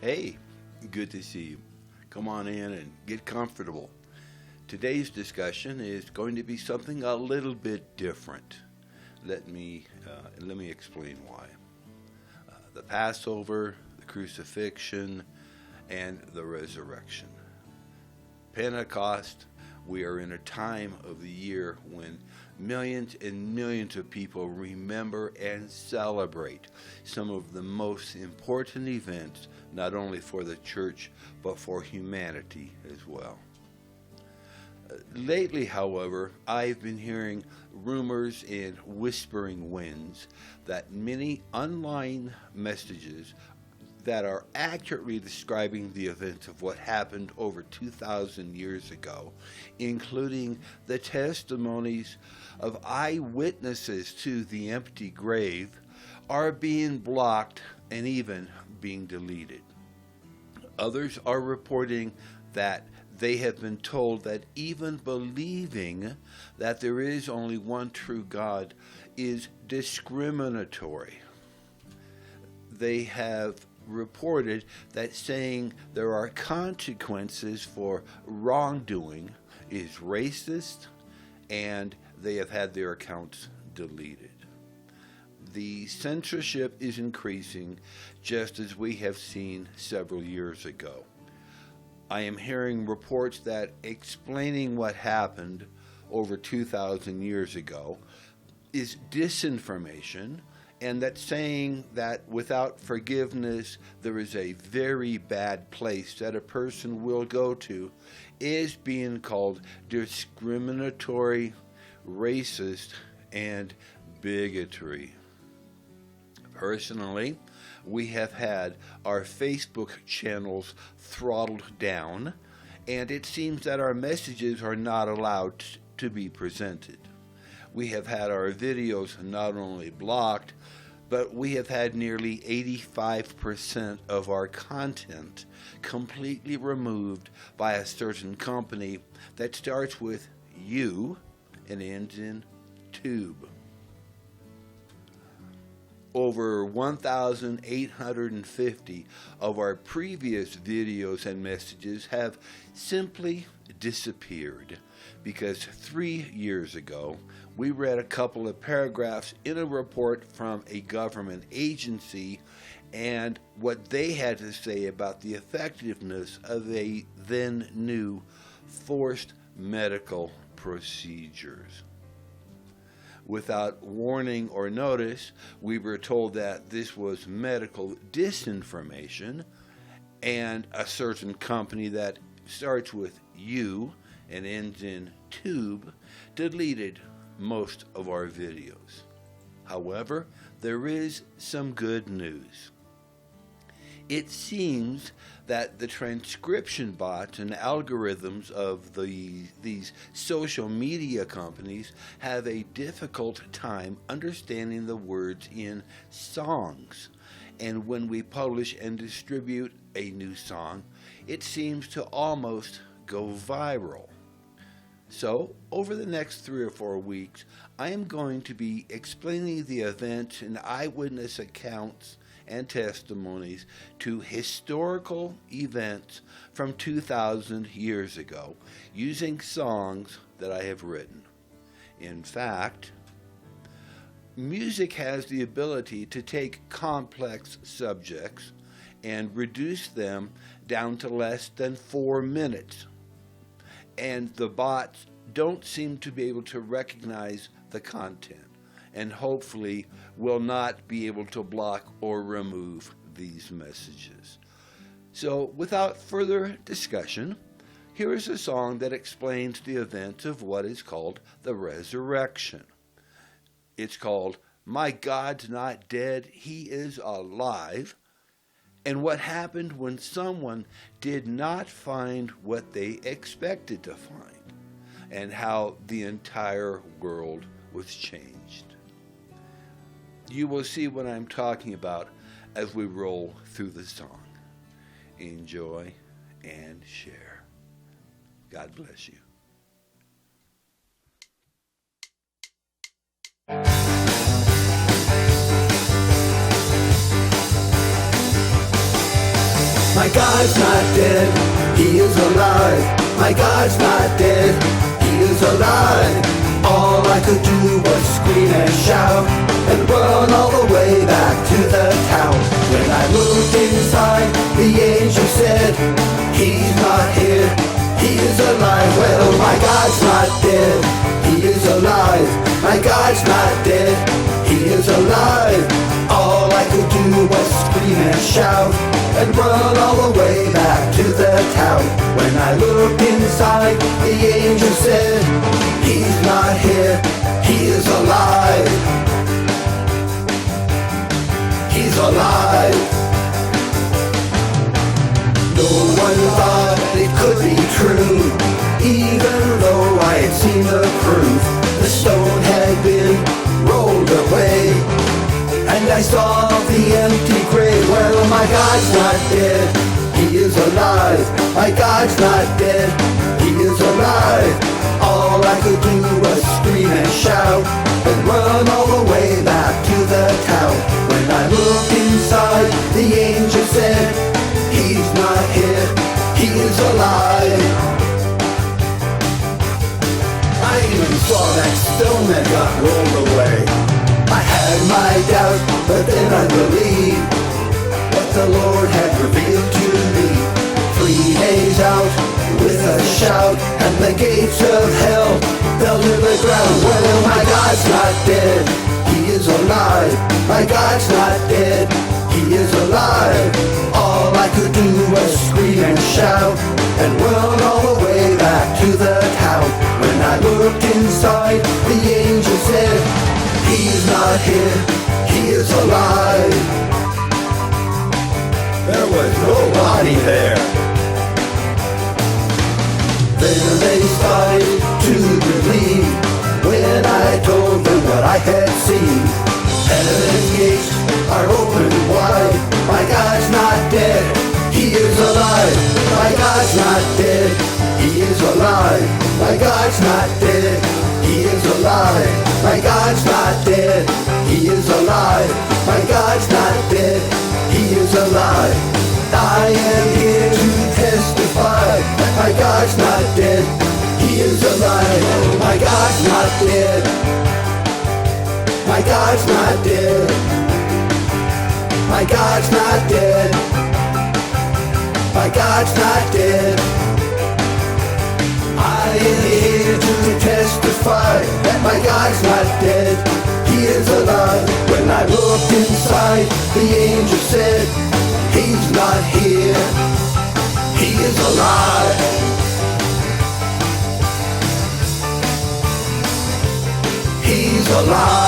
Hey, good to see you. Come on in and get comfortable. Today's discussion is going to be something a little bit different. Let me explain why. The Passover, the Crucifixion, and the Resurrection. Pentecost, we are in a time of the year when millions and millions of people remember and celebrate some of the most important events, not only for the church, but for humanity as well. Lately, however, I've been hearing rumors and whispering winds that many online messages that are accurately describing the events of what happened over 2,000 years ago, including the testimonies of eyewitnesses to the empty grave, are being blocked and even being deleted. Others are reporting that they have been told that even believing that there is only one true God is discriminatory. They have reported that saying there are consequences for wrongdoing is racist, and they have had their accounts deleted. The censorship is increasing, just as we have seen several years ago. I am hearing reports that explaining what happened over 2,000 years ago is disinformation, and that saying that without forgiveness there is a very bad place that a person will go to is being called discriminatory, racist, and bigotry. Personally, we have had our Facebook channels throttled down, and it seems that our messages are not allowed to be presented. We have had our videos not only blocked, but we have had nearly 85% of our content completely removed by a certain company that starts with U and ends in tube. Over 1,850 of our previous videos and messages have simply disappeared because 3 years ago we read a couple of paragraphs in a report from a government agency and what they had to say about the effectiveness of a then new forced medical procedures. Without warning or notice, we were told that this was medical disinformation, and a certain company that starts with U and ends in tube deleted most of our videos. However, there is some good news. It seems that the transcription bots and algorithms of these social media companies have a difficult time understanding the words in songs. And when we publish and distribute a new song, it seems to almost go viral. So, over the next 3 or 4 weeks, I am going to be explaining the events and eyewitness accounts and testimonies to historical events from 2,000 years ago using songs that I have written. In fact, music has the ability to take complex subjects and reduce them down to less than 4 minutes. And the bots don't seem to be able to recognize the content, and hopefully will not be able to block or remove these messages. So, without further discussion, here is a song that explains the events of what is called the resurrection. It's called "My God's Not Dead, He is Alive," and what happened when someone did not find what they expected to find, and how the entire world was changed. You will see what I'm talking about as we roll through the song. Enjoy and share. God bless you. My God's not dead, He is alive. My God's not dead, He is alive. All I could do was scream and shout and run all the way back to the town. When I looked inside, the angel said, He's not here, He is alive. Well, my God's not dead, He is alive. My God's not dead, He is alive. All I could do was scream and shout and run all the way back to the town. When I looked inside, the angel said, He's not here, He is alive. He's alive. No one thought it could be true, even though I had seen the proof. The stone had been rolled away, and I saw the empty grave. Well, my God's not dead, He is alive. My God's not dead, He is alive. All I could do was scream and shout and run all the way back to the town. When I looked inside, the angel said, He's not here, He is alive. I even saw that stone that got rolled away. I had my doubts, but then I believed what the Lord had revealed to me. 3 days out with a shout, and the gates of hell fell to the ground. Well, my God's not dead, He is alive. My God's not dead, He is alive. All I could do was scream and shout and run all the way back to the town. When I looked inside, the angel said, He's not here, He is alive. There was nobody there. Then they started to believe when I told them what I had seen. Heaven's gates are open wide. My God's not dead, He is alive. My God's not dead, He is alive. My God's not dead, He is alive. My God's not dead, He is alive. My God's not dead, He is alive. I am here to testify that my God's not dead, He is alive. My God's not dead. My God's not dead. My God's not dead. My God's not dead. I am here to testify that my God's not dead, He is alive. When I looked inside, the angel said, He's not here, He is alive. He's alive.